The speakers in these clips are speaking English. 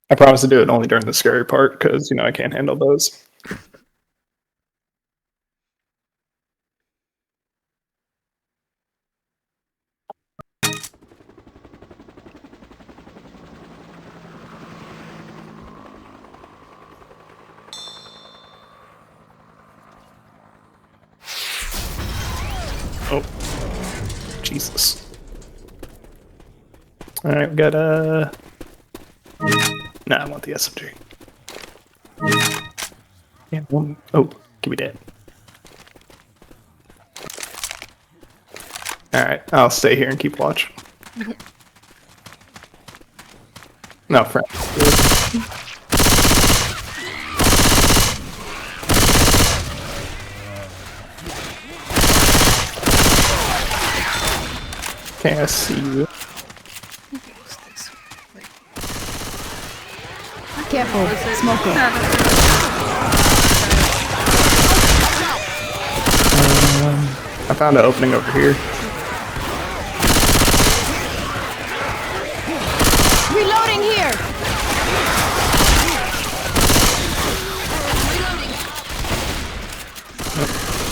I promise to do it only during the scary part, because, I can't handle those. Oh. Jesus. Alright, we got Nah, I want the SMG. Yeah, one. Oh, give me that. Alright, I'll stay here and keep watch. No, Frank. Okay, I see you. Careful, smoker. I found an opening over here. Reloading here.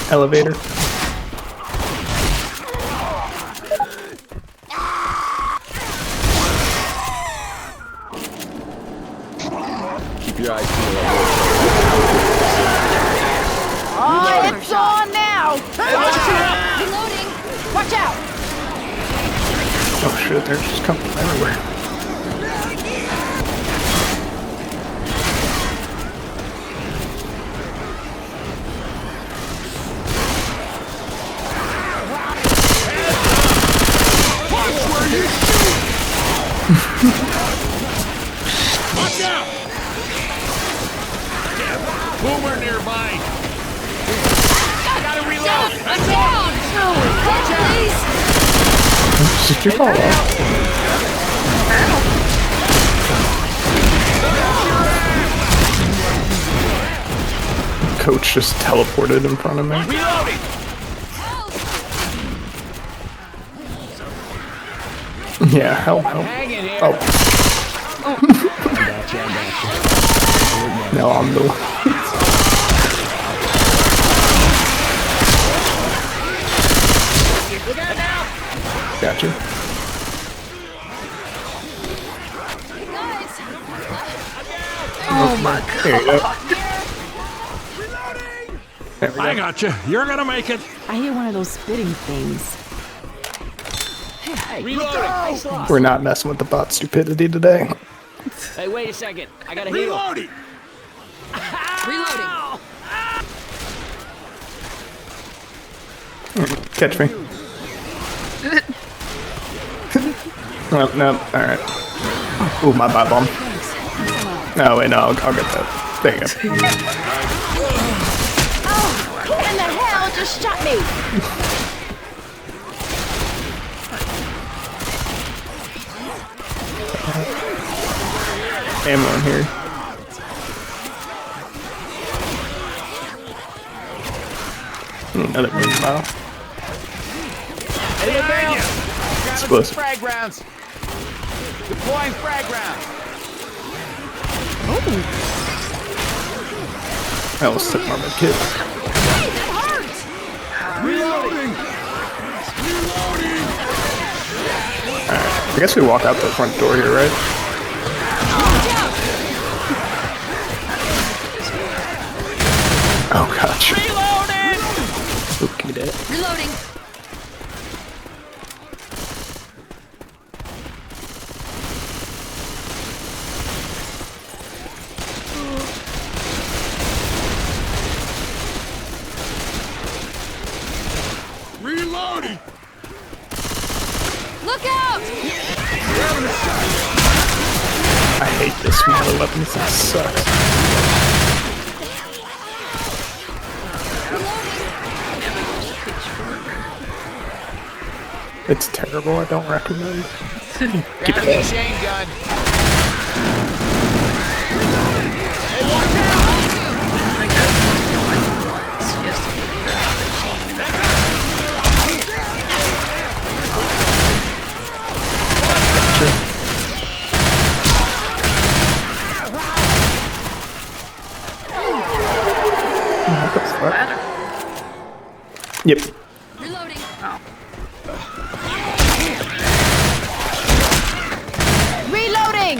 Elevator. Keep your eyes peeled. Oh, it's on now. Reloading. Watch out. Oh shit, they're just coming from everywhere. Watch out! Boomer nearby! Gotta reload! I'm down. Watch out, please. Did you fall off? Coach just teleported in front of me. Reloading! Yeah, help. Hang in here! Oh. No, I'm the one. Look out now! Gotcha. Oh my God. There you go. There we I go. got you. You're gonna make it. I hear one of those spitting things. Reloading! We're not messing with the bot stupidity today. Hey, wait a second. I gotta heal. Reloading! Reloading. Catch me. Oh, no, alright. Ooh, my bot bomb. No, wait, no, I'll get that. There you go. Oh, who in the hell just shot me? Ammo in here. Another big file. Hey, Bill! Explosive. Frag rounds! Deploying frag rounds! I almost took my kid. Reloading! Reloading! I guess we walk out the front door here, right? Oh, gotcha. Reloading! Oop, give me that. Reloading. Reloading! Look out! I hate this melee weapon. This thing sucks. It's terrible. I don't recommend. Keep Grab it the up. chain gun! Reloading. Oh. Reloading!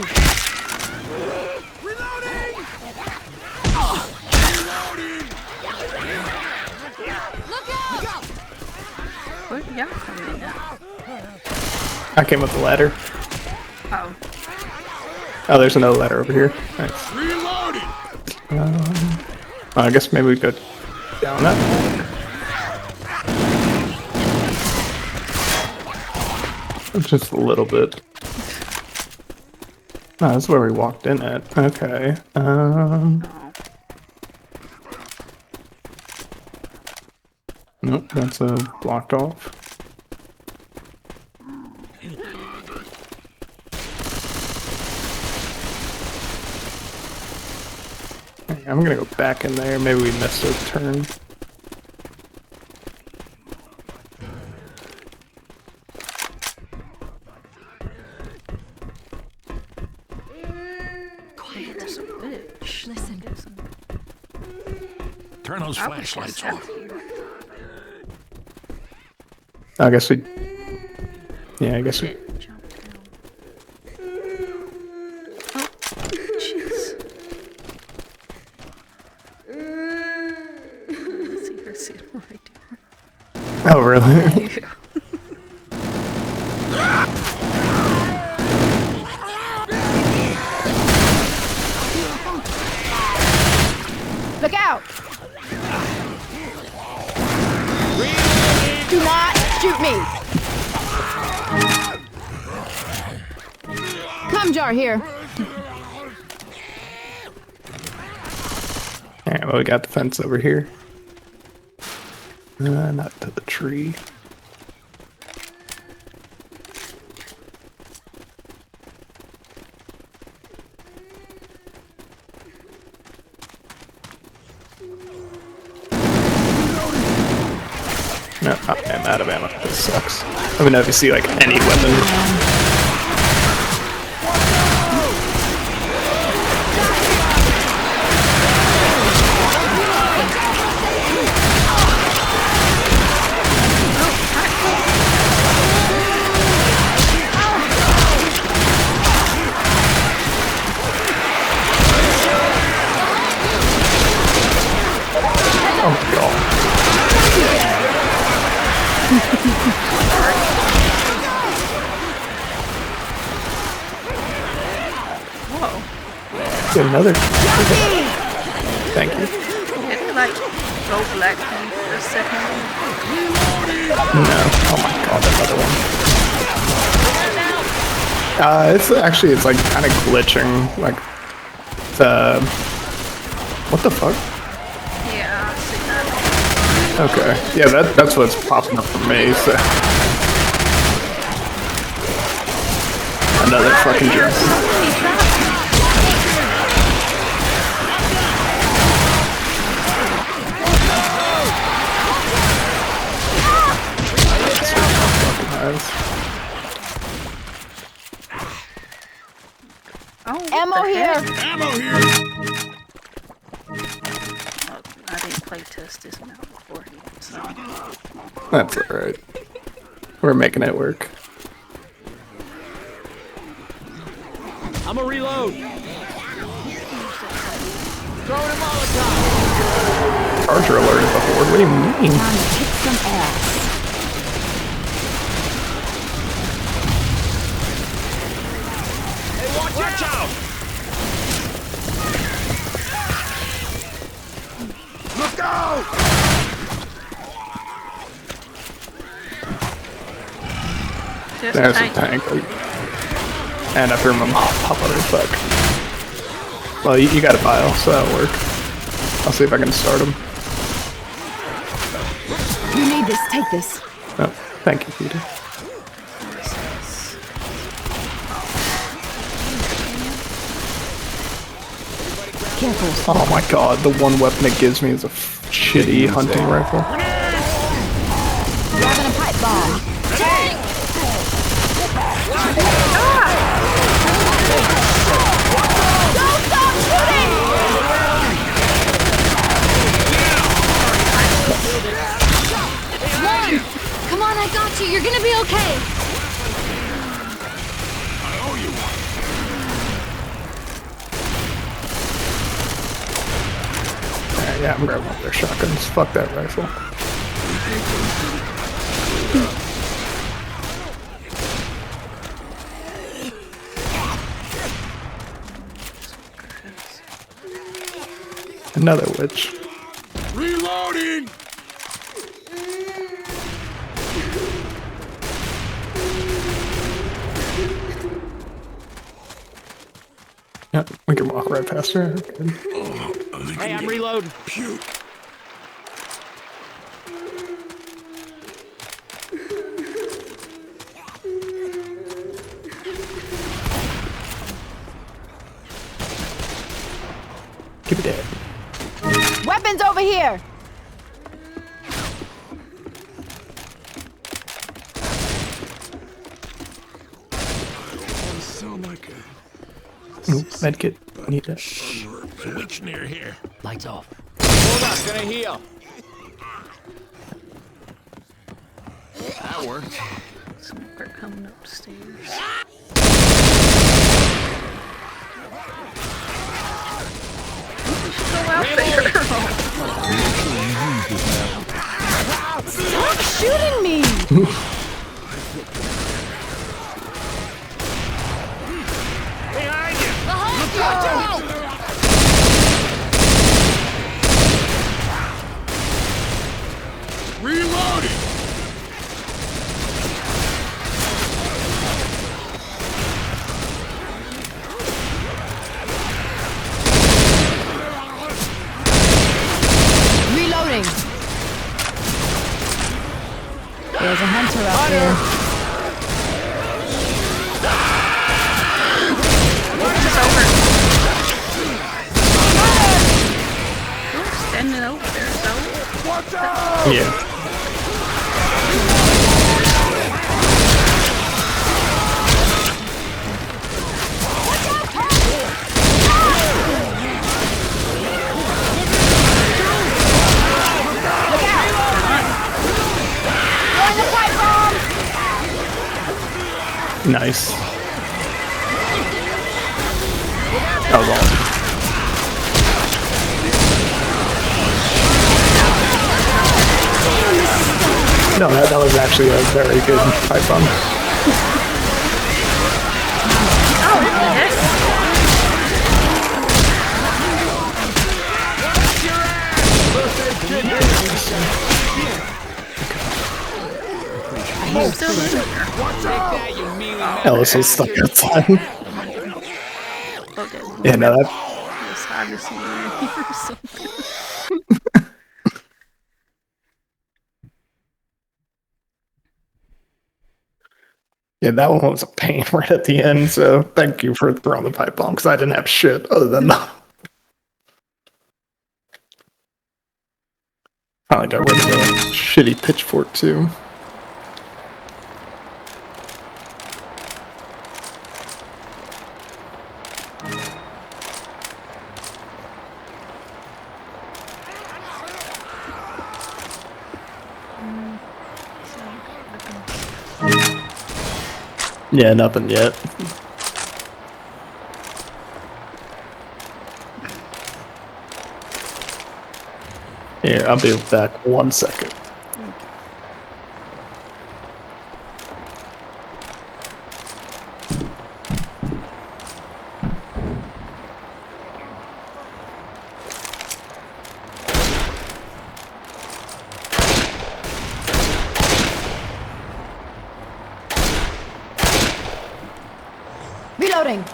Look out! Where y'all coming at? I came up the ladder. Oh. Oh, there's another ladder over here. Nice. I guess maybe we go down that. Just a little bit. Oh, that's where we walked in at. Okay. Nope, that's blocked off. I'm gonna go back in there. Maybe we missed a turn. Quiet. There's a bitch. Listen. Turn those flashlights off. I guess we. Yeah, I guess we. Jump down. Oh, jeez. See her sitting right there. Oh, really? Look out! Do not shoot me! Come jar here. Alright, well, we got the fence over here. Not to the tree. No, I'm out of ammo. This sucks. Let me know if you see, like, any weapon. Oh my god. Whoa. Get another. Thank you. Did it like go black for a second? No. Oh my god, another one. It's actually, it's like kind of glitching. Like, what the fuck? Yeah, I see that. Okay. Yeah, that's what's popping up for me, so. Another fucking jump. Oh, what Ammo the here. heck? Ammo here! Oh, I didn't play test this map beforehand, so. That's alright. We're making it work. I'm a reload. Throwing a Molotov. Charger alert at the horde. What do you mean? Time to kick some ass. Hey, watch out! Look out! There's There's a tank. tank. And I threw my pop on her. Fuck. Well, you got a file, so that'll work. I'll see if I can start him. You need this. Take this. Oh, thank you, Peter. Careful. Oh my god, the one weapon it gives me is a shitty hunting rifle. Grabbing a pipe bomb. Don't stop shooting! Run! I got you. You're gonna be okay. I owe you one. Alright, yeah, I'm grabbing up their shotguns. Fuck that rifle. Another witch. Reloading! Yeah, we can walk right past her. Good. Hey, I'm reloading. Puke. Give it that. Weapons over here! Sound like a Ooh, medkit. Need that. witch near here. Lights off. Hold up, gonna heal. That worked. Smoker coming upstairs. Go out there. Stop shooting me! Behind you! Reloading! Reloading! There's a hunter up there. Standing over there, so. Watch out! Yeah. Nice. That was awesome. No, that was actually a very good pipe bomb. Oh, yes. I'm still in there. That, you mealy man. Ellis was stuck outside. Okay. Yeah, no, that. It's obviously in here or something. Yeah, that one was a pain right at the end. So thank you for throwing the pipe bomb because I didn't have shit other than that. Probably got rid of the shitty pitchfork too. Yeah, nothing yet. Here, I'll be back 1 second. Reloading!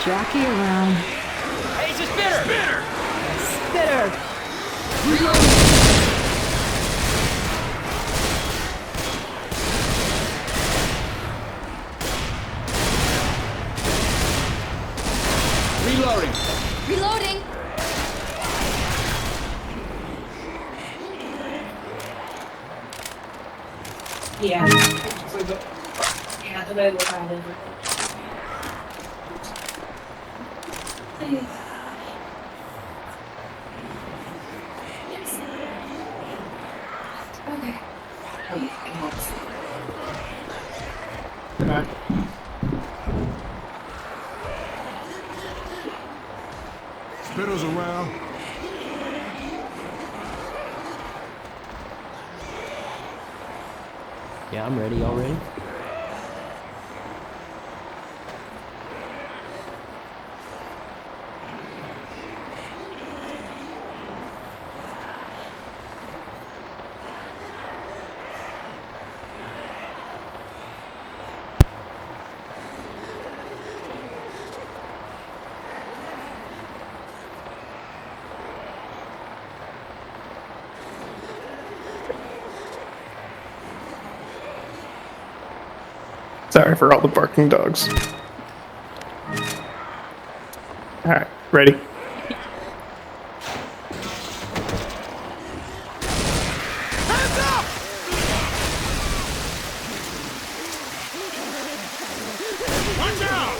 Jockey around. Hey, it's a spitter! Spitter! Reloading. Reloading. Spitters around. Yeah, I'm ready already. Sorry for all the barking dogs. Alright, ready? Hands up! Watch out!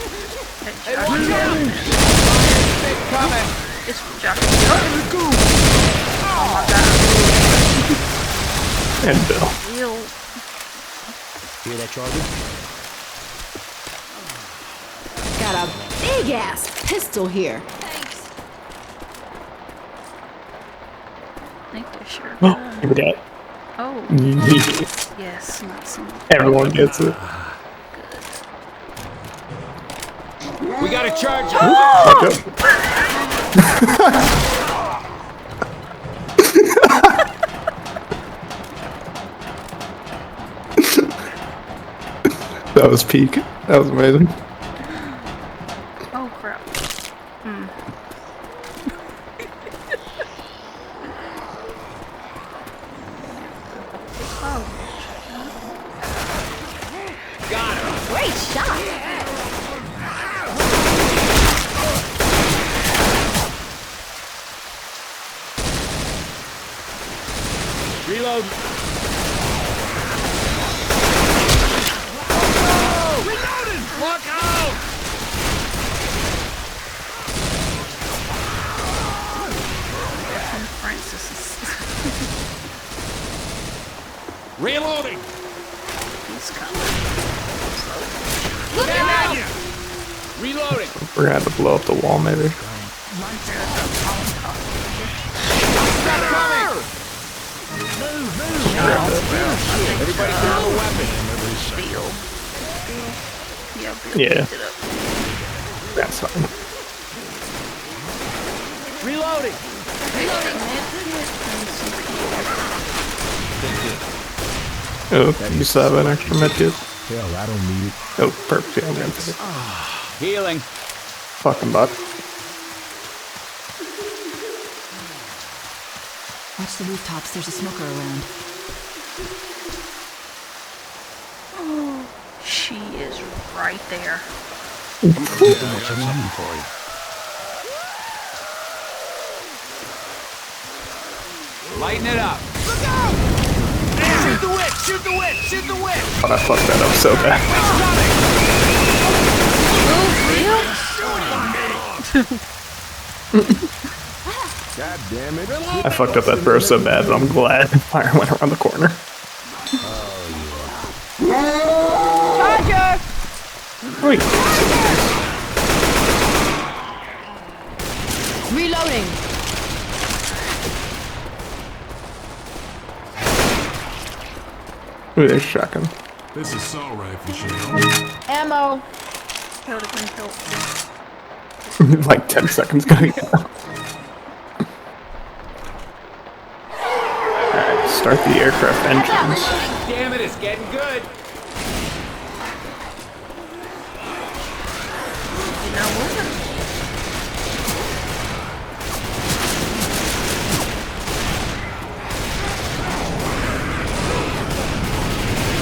Hey, watch out! Big coming. It's Jockey. And Bill. Real. Hear that, Charlie? Got a big ass pistol here. I think they're sure. Give me that. Oh, Yes. yes, not some. Everyone gets it. We got a charge. Fuck up. That was peak. That was amazing. Oh crap. Got her. Great shot. Reload. Reloading! Look out! Francis Reloading! is coming. Stand at you! Reloading. We're gonna have to blow up the wall, maybe. Stop coming. Everybody grab a weapon. Bill. Yeah, Bill Yeah. picked it up. That's fine. Reloading. Oh, you still have an extra medkit? Hell, I don't need it. Oh, perfect. Yeah, I'm gonna take it. Healing. Fucking butt. Watch the rooftops. There's a smoker around. She is right there. Lighten it up. Look out! Shoot the witch! Shoot the witch! Shoot the witch! Oh, I fucked that up so bad. God damn it. I fucked up that throw so bad, but I'm glad fire went around the corner. Charger! Wait. Reloading. Ooh, there's a shotgun. This is assault rifle shit. Ammo. That would have been helpful. Like 10 seconds going. Alright, start the aircraft engines. Damn it, it's getting good. You know what?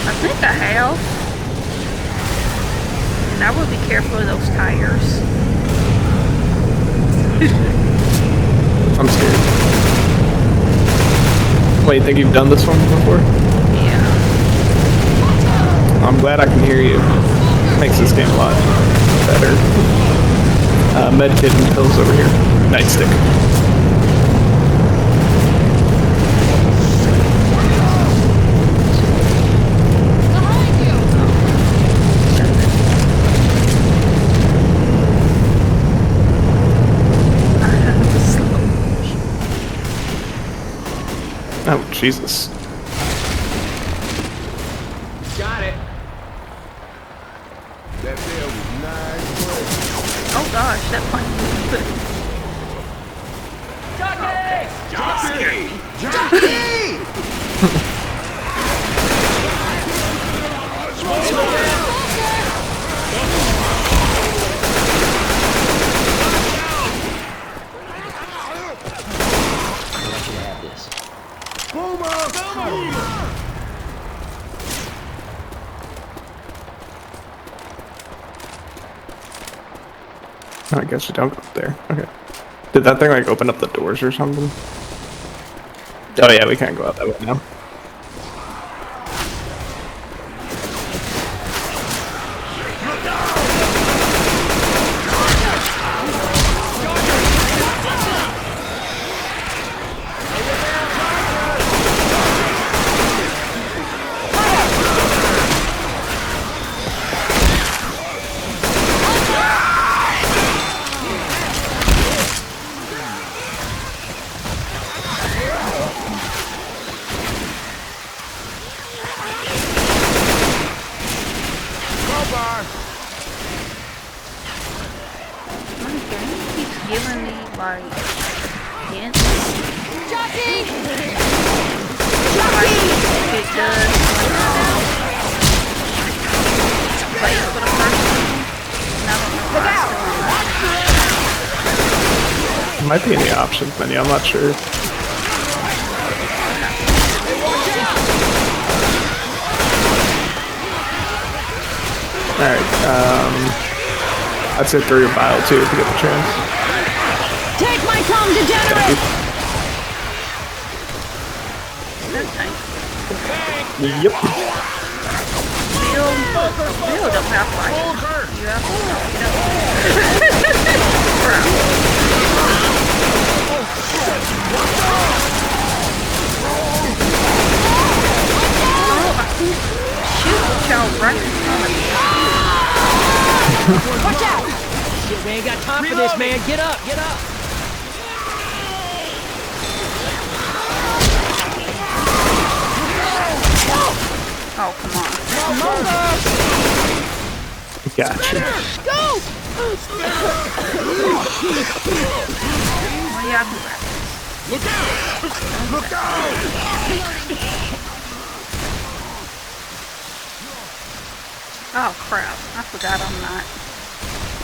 I think I have. And I would be careful of those tires. I'm scared. Wait, think you've done this one before? Yeah. glad I can hear you. Makes this game a lot better. Medkit and pills over here. Nightstick. Oh, Jesus. Got it. That there was nice play. Oh gosh, that plane was good. I want you to have this. I guess you don't go up there. Okay. Did that thing like open up the doors or something? Oh yeah, we can't go out that way now. My game keeps giving me like hints. Jockey! Like if it does play for the first time. And I don't know why it's It might be in the options menu, I'm not sure. Alright, I'd say throw your bile too if you get the chance. Take my tongue, degenerate! that tank. Yep. Bill don't have like you have shoot y'all right in front of me. Watch out! Shit, we ain't got time for this, man. Get up, get up. Oh, come on. Gotcha. Well, yeah, I can grab it. Look out! Oh, crap. I forgot I'm not.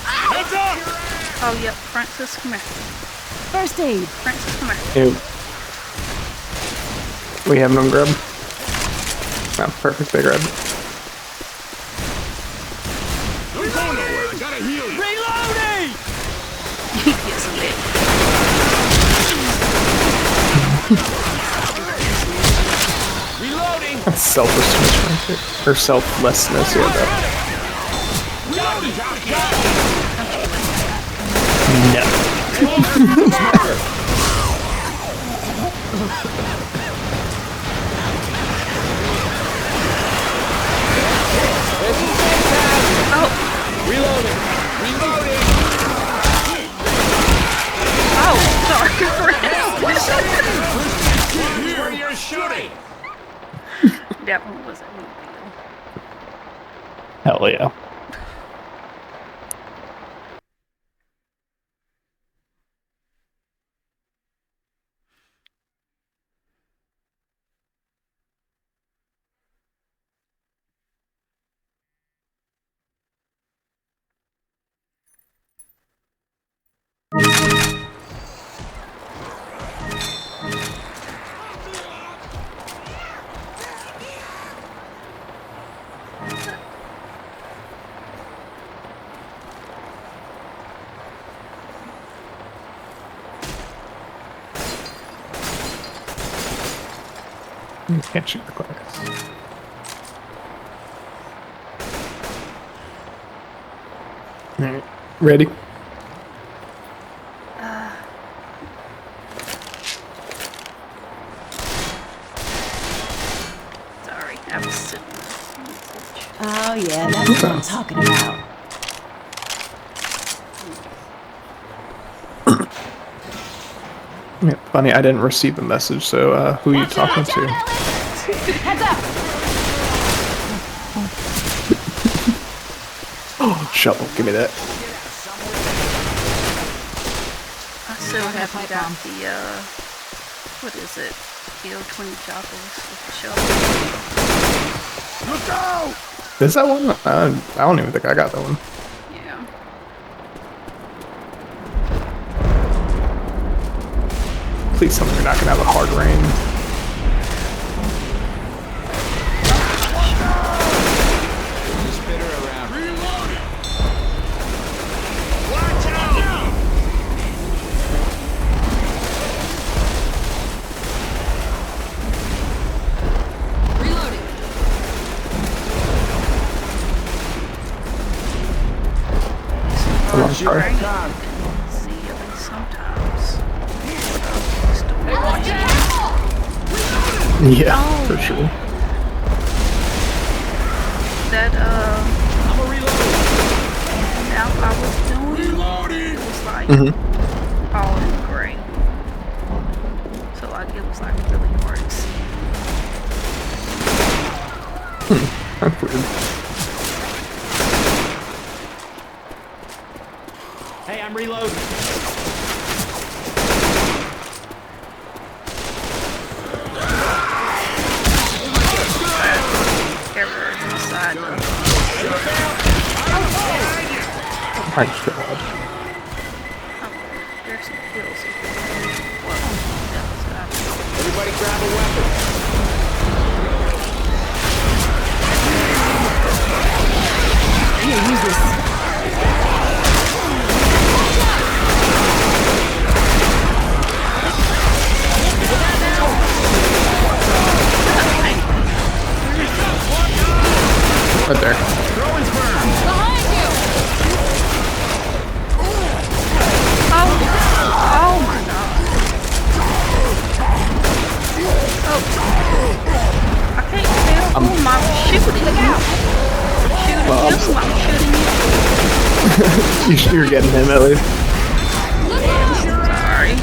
Heads up! Oh, yep. Francis, come here. First aid. Francis, come here. Ew. We have no grub. Oh, perfect, they grabbed. Don't go nowhere. I gotta heal you. Reloading! He gets lit. Reloading! That's selflessness right there. Or selflessness, yeah, that. Reloading! Reloading! Oh, sorry, Where you're shooting! That one wasn't me. Hell yeah. You can't shoot the class. Ready? Sorry, I was sitting. Oh, yeah, that's what I'm talking about. Yeah, funny, I didn't receive a message, so who are you talking to? Heads up! Oh, shovel, give me that. I still haven't got the, what is it? EO20 joggles with the shovel. Look out! Is that one? I don't even think I got that one. Yeah. Please tell me you're not gonna have a hard rain. Spitter around. Reloading! Watch out! Reloading. Come on, car. Rain, you can see at least sometimes. So, still watching. Yeah, for sure. That, I'm a reload. now I was doing, Reloading! it was like Mm-hmm. all in gray. So like it was like really hard to see. That's weird. Hey, I'm reloading. Error inside the My God. there's some kills. Well, that was that. Everybody grab a weapon. I'm gonna use this. Right there. Behind you! Oh my god. Oh. I can't tell who I'm shooting. Look out. Shooting Well, him, I'm shooting you. You're getting him at least. Sorry.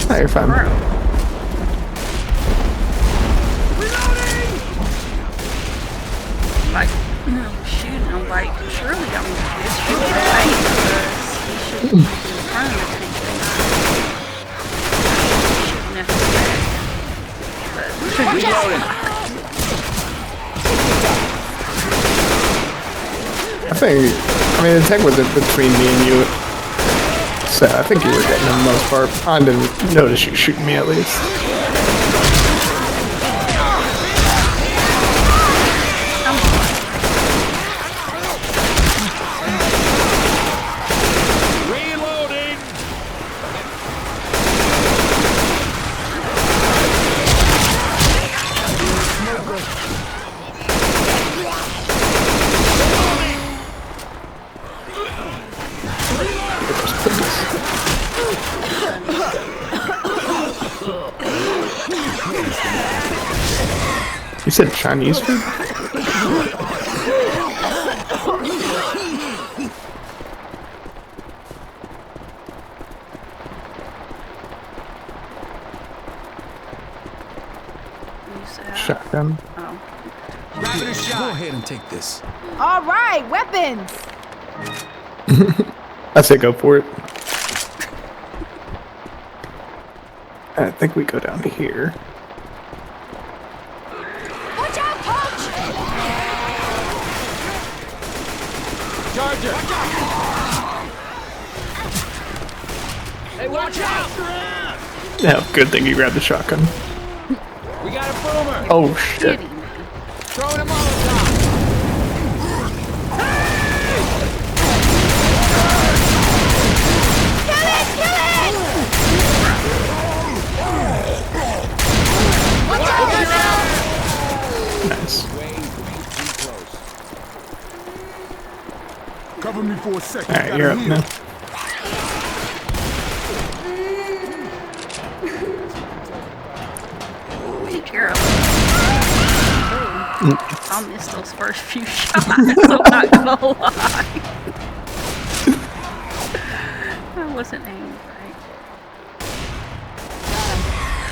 Oh, you're fine. Bro. Like, shooting, I'm like, surely I'm just shooting right because he should be in front of the tank and not shooting at his back. But Reloading. I mean, the tank was in between me and you. So I think you were getting him the most part. I didn't notice you shooting me at least. Reloading! You said Chinese food? you said, Shotgun. oh. Rapid shot. Go ahead and take this. All right, weapons! I say go for it. I think we go down to here. Watch out, Punch! Charger. Hey, watch out! Yeah, good thing you grabbed the shotgun. We got a boomer. Oh shit. Kidding me. Throwing a Molotov. Nice. Way too close. Cover Cover me for a second. Alright, Gotta you're up heal. now. You're up. I missed those first few shots, I'm not gonna lie. I wasn't aiming right.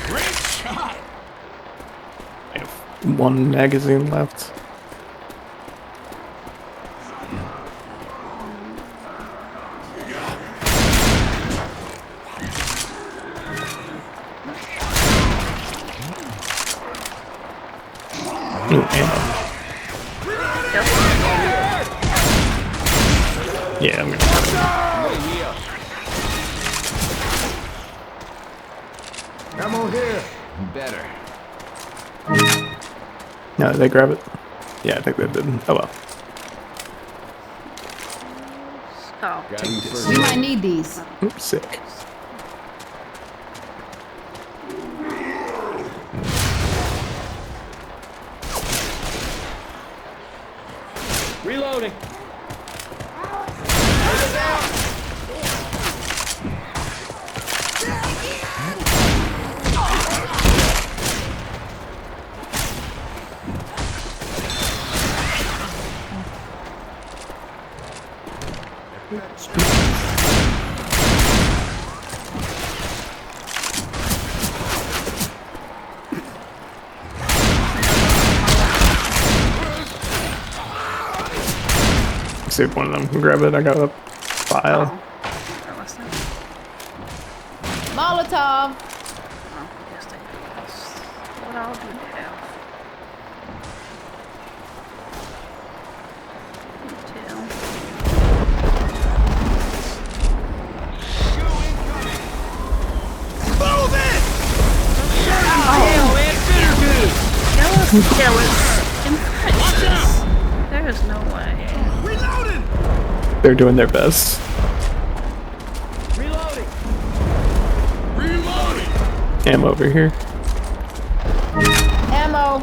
Great shot. I have one magazine left. Ooh, ammo. Yeah, I'm gonna Heal. Ammo here. Better. No, did they grab it? Yeah, I think they did. Oh well. Oh, Gotta be first. We might need these. Oops, sick. Reloading. See if one of them can grab it. I got a file. that was it. Molotov. Oh, I guess that's what I'll do have. Detail. Move it! There is no way. Reloading! They're doing their best. Reloading. Reloading! Ammo over here. Ammo.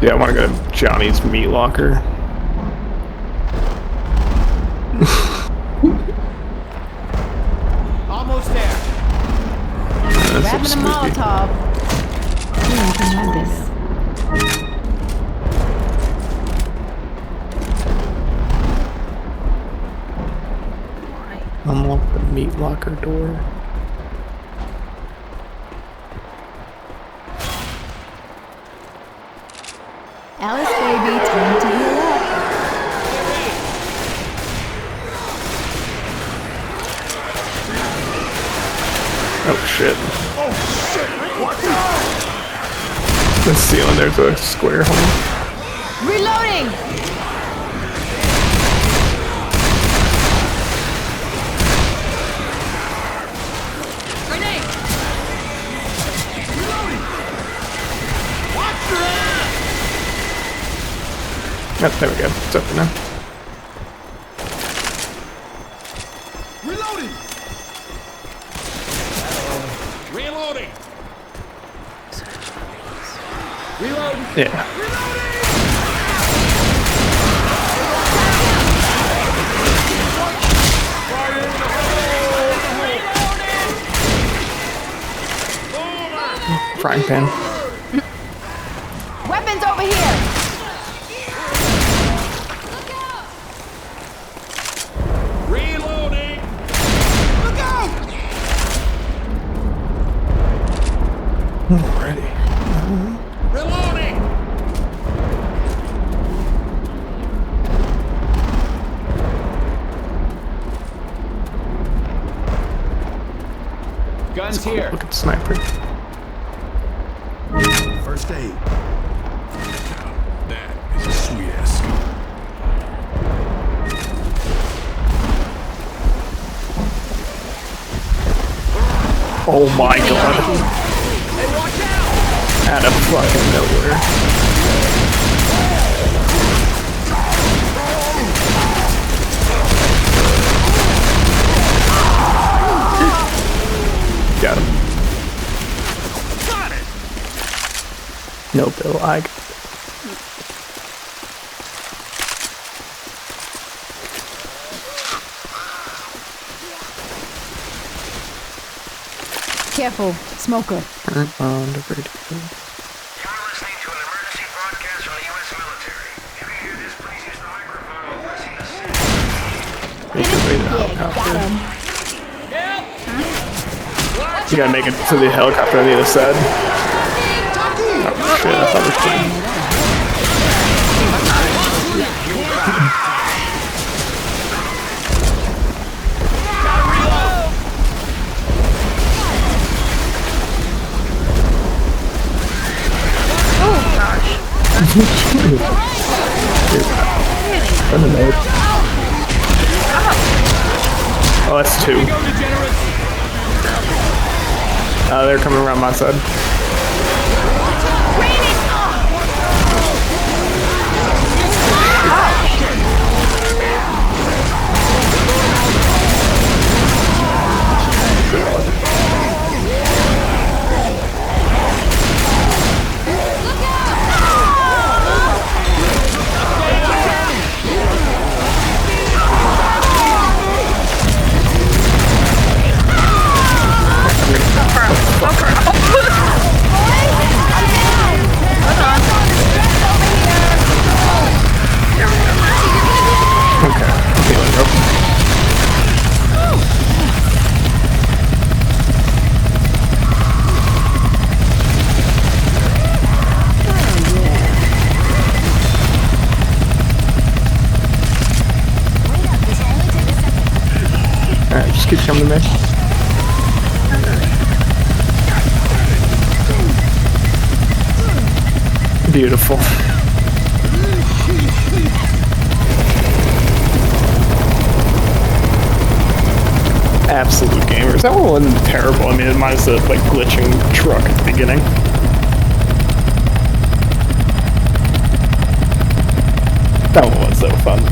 Yeah, I want to go to Johnny's meat locker. Almost there. That's Grabbing a some smoothie. Molotov. Here, you can have this. Unlock the meat locker door. Alice, baby, time to heal up. Oh shit. Oh shit! Watch out! The ceiling, there's a square hole. Reloading. Yep, there we go. It's open now. Reloading! Reloading! Reloading. Yeah. Frying pan. Weapons over here. Reloading! Look out! Ready. Reloading! Guns here. Look at sniper. First aid. That is a sweet ass scoop. Oh my god. Out of fucking nowhere. Got him. Got it! No, Bill, I. Careful, smoker. Turn on the radio. You're listening to an emergency broadcast from the U.S. military. If you hear this, please use the microphone or pressing the Make your way to the helicopter. You gotta make it to the helicopter on the other side. Oh shit, I thought we were playing. Oh, that's two. They're coming around my side. Alright, just keep coming to me. Beautiful. Absolute gamers. That one wasn't terrible. I mean, it minus the like glitching truck at the beginning. That one was so fun.